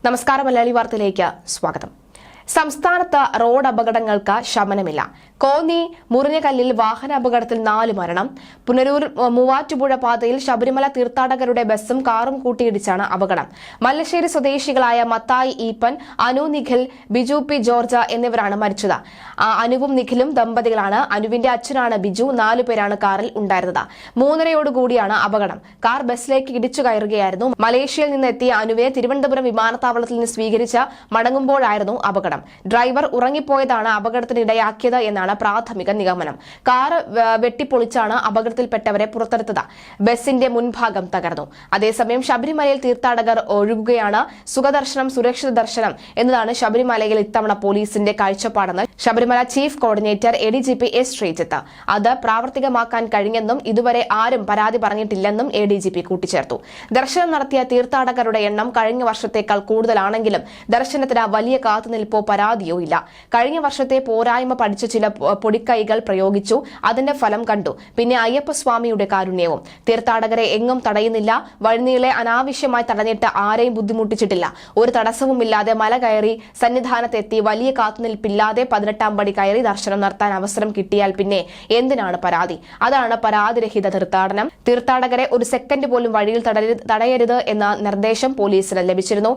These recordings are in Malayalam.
നമസ്കാരം. മലയാളി വാർത്തയിലേക്ക് സ്വാഗതം. സംസ്ഥാനത്ത് റോഡ് അപകടങ്ങൾക്ക് ശമനമില്ല. കോന്നി മുറിഞ്ഞകല്ലിൽ വാഹനാപകടത്തിൽ 4 മരണം. പുനരൂർ മൂവാറ്റുപുഴ പാതയിൽ ശബരിമല തീർത്ഥാടകരുടെ ബസ്സും കാറും കൂട്ടിയിടിച്ചാണ് അപകടം. മല്ലശ്ശേരി സ്വദേശികളായ മത്തായി ഈപ്പൻ, അനു നിഖിൽ, ബിജു പി ജോർജ എന്നിവരാണ് മരിച്ചത്. അനുവും നിഖിലും ദമ്പതികളാണ്. അനുവിന്റെ അച്ഛനാണ് ബിജു. 4 പേരാണ് കാറിൽ ഉണ്ടായിരുന്നത്. 3:30യോടുകൂടിയാണ് അപകടം. കാർ ബസ്സിലേക്ക് ഇടിച്ചു കയറുകയായിരുന്നു. മലേഷ്യയിൽ നിന്ന് എത്തിയ അനുവിനെ തിരുവനന്തപുരം വിമാനത്താവളത്തിൽ നിന്ന് സ്വീകരിച്ച് മടങ്ങുമ്പോഴായിരുന്നു അപകടം. ഡ്രൈവർ ഉറങ്ങിപ്പോയതാണ് അപകടത്തിനിടയാക്കിയത് എന്നാണ് പ്രാഥമിക നിഗമനം. കാർ വെട്ടിപ്പൊളിച്ചാണ് അപകടത്തിൽപ്പെട്ടവരെ പുറത്തെടുത്തത്. ബസിന്റെ മുൻഭാഗം തകർന്നു. അതേസമയം ശബരിമലയിൽ തീർത്ഥാടകർ ഒഴുകുകയാണ്. സുഖദർശനം, സുരക്ഷിത ദർശനം എന്നതാണ് ശബരിമലയിൽ ഇത്തവണ പോലീസിന്റെ കാഴ്ചപ്പാടെന്ന് Sabarimala chief coordinator ADGP S. Sreejith. അത് പ്രാവർത്തികമാക്കാൻ കഴിഞ്ഞെന്നും ഇതുവരെ ആരും പരാതി പറഞ്ഞിട്ടില്ലെന്നും ADGP കൂട്ടിച്ചേർത്തു. ദർശനം നടത്തിയ തീർത്ഥാടകരുടെ എണ്ണം കഴിഞ്ഞ വർഷത്തേക്കാൾ കൂടുതലാണെങ്കിലും ദർശനത്തിന് വലിയ കാത്തുനിൽപ്പോ പരാതിയോ ഇല്ല. കഴിഞ്ഞ വർഷത്തെ പോരായ്മ പഠിച്ച ചില പൊടിക്കൈകൾ പ്രയോഗിച്ചു. അതിന്റെ ഫലം കണ്ടു. പിന്നെ അയ്യപ്പസ്വാമിയുടെ കാരുണ്യവും. തീർത്ഥാടകരെ എങ്ങും തടയുന്നില്ല. വഴിനീളെ അനാവശ്യമായി തടഞ്ഞിട്ട് ആരെയും ബുദ്ധിമുട്ടിച്ചിട്ടില്ല. ഒരു തടസ്സവുമില്ലാതെ മല കയറി സന്നിധാനത്തെത്തി വലിയ കാത്തുനിൽപ്പില്ലാതെ 18ാം പടി കയറി ദർശനം നടത്താൻ അവസരം കിട്ടിയാൽ പിന്നെ എന്തിനാണ് പരാതി? അതാണ് പരാതിരഹിത തീർത്ഥാടനം. തീർത്ഥാടകരെ ഒരു സെക്കൻഡ് പോലും വഴിയിൽ തടയരുത് എന്ന നിർദ്ദേശം പോലീസിന് ലഭിച്ചിരുന്നു.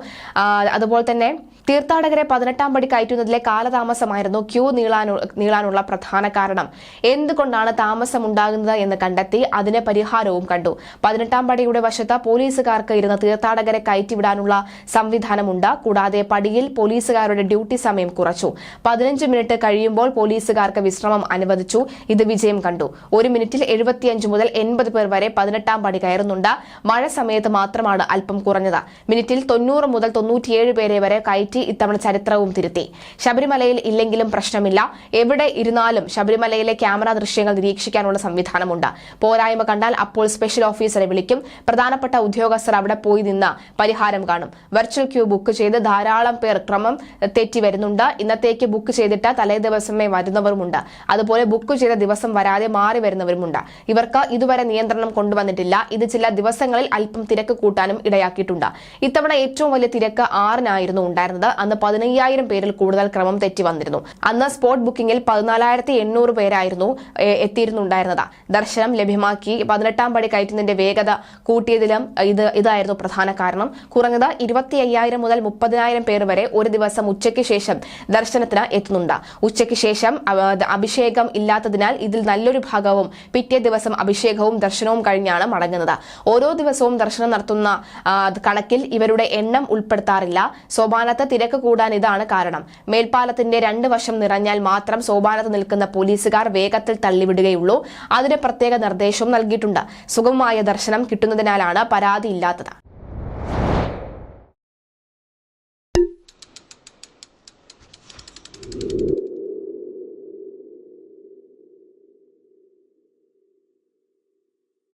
അതുപോലെ തന്നെ തീർത്ഥാടകരെ 18ാം പടി കയറ്റുന്നതിലെ കാലതാമസമായിരുന്നു ക്യൂ നീളാനുള്ള പ്രധാന കാരണം. എന്തുകൊണ്ടാണ് താമസം ഉണ്ടാകുന്നത് എന്ന് കണ്ടെത്തി അതിന് പരിഹാരവും കണ്ടു. 18ാം പടിയുടെ വശത്ത് പോലീസുകാർക്ക് ഇരുന്ന് തീർത്ഥാടകരെ കയറ്റിവിടാനുള്ള സംവിധാനമുണ്ട്. കൂടാതെ പടിയിൽ പോലീസുകാരുടെ ഡ്യൂട്ടി സമയം കുറച്ചു. 15 മിനിറ്റ് കഴിയുമ്പോൾ പോലീസുകാർക്ക് വിശ്രമം അനുവദിച്ചു. ഇത് വിജയം കണ്ടു. 1 മിനിറ്റിൽ 75 മുതൽ 80 പേർ വരെ 18ാം പടി കയറുന്നുണ്ട്. മഴ സമയത്ത് മാത്രമാണ് അല്പം കുറഞ്ഞത്. മിനിറ്റിൽ 90 മുതൽ 97 പേരെ വരെ കയറ്റി ഇത്തവണ ചരിത്രവും തിരുത്തി. ശബരിമലയിൽ ഇല്ലെങ്കിലും പ്രശ്നമില്ല. എവിടെ ഇരുന്നാലും ശബരിമലയിലെ ക്യാമറ ദൃശ്യങ്ങൾ നിരീക്ഷിക്കാനുള്ള സംവിധാനമുണ്ട്. പോരായ്മ കണ്ടാൽ അപ്പോൾ സ്പെഷ്യൽ ഓഫീസറെ വിളിക്കും. പ്രധാനപ്പെട്ട ഉദ്യോഗസ്ഥർ അവിടെ പോയി നിന്ന് പരിഹാരം കാണും. വെർച്വൽ ക്യൂ ബുക്ക് ചെയ്ത് ധാരാളം പേർ ക്രമം തെറ്റി വരുന്നുണ്ട്. ഇന്നത്തേക്ക് ബുക്ക് ചെയ്തിട്ട് തലേ ദിവസമേ വരുന്നവരുമുണ്ട്. അതുപോലെ ബുക്ക് ചെയ്ത ദിവസം വരാതെ മാറി വരുന്നവരുമുണ്ട്. ഇവർക്ക് ഇതുവരെ നിയന്ത്രണം കൊണ്ടുവന്നിട്ടില്ല. ഇത് ചില ദിവസങ്ങളിൽ അല്പം തിരക്ക് കൂട്ടാനും ഇടയാക്കിയിട്ടുണ്ട്. ഇത്തവണ ഏറ്റവും വലിയ തിരക്ക് 6-നായിരുന്നു ഉണ്ടായിരുന്നത്. അന്ന് 15,000 പേരിൽ കൂടുതൽ ക്രമം തെറ്റി വന്നിരുന്നു. അന്ന് സ്പോട്ട് ബുക്കിംഗിൽ 14,800 പേരായിരുന്നു എത്തിയിരുന്നുണ്ടായിരുന്നത്. ദർശനം ലഭ്യമാക്കി 18ാം പടി കയറ്റുന്നതിന്റെ വേഗത കൂട്ടിയതിലും ഇതായിരുന്നു പ്രധാന കാരണം. കുറഞ്ഞത് 25,000 മുതൽ 30,000 പേർ വരെ ഒരു ദിവസം ഉച്ചയ്ക്ക് ശേഷം ദർശനത്തിന് എത്തുന്നുണ്ട്. ഉച്ചയ്ക്ക് ശേഷം അഭിഷേകം ഇല്ലാത്തതിനാൽ ഇതിൽ നല്ലൊരു ഭാഗവും പിറ്റേ ദിവസം അഭിഷേകവും ദർശനവും കഴിഞ്ഞാണ് മടങ്ങുന്നത്. ഓരോ ദിവസവും ദർശനം നടത്തുന്ന കണക്കിൽ ഇവരുടെ എണ്ണം ഉൾപ്പെടുത്താറില്ല. സോപാനത്ത് തിരക്ക് കൂടാൻ ഇതാണ് കാരണം. മേൽപ്പാലത്തിന്റെ 2 വശം നിറഞ്ഞാൽ മാത്രം സോപാനത്ത് നിൽക്കുന്ന പോലീസുകാർ വേഗത്തിൽ തള്ളിവിടുകയുള്ളൂ. അതിന് പ്രത്യേക നിർദ്ദേശവും നൽകിയിട്ടുണ്ട്. സുഗമമായ ദർശനം കിട്ടുന്നതിനാലാണ് പരാതിയില്ലാത്തത്.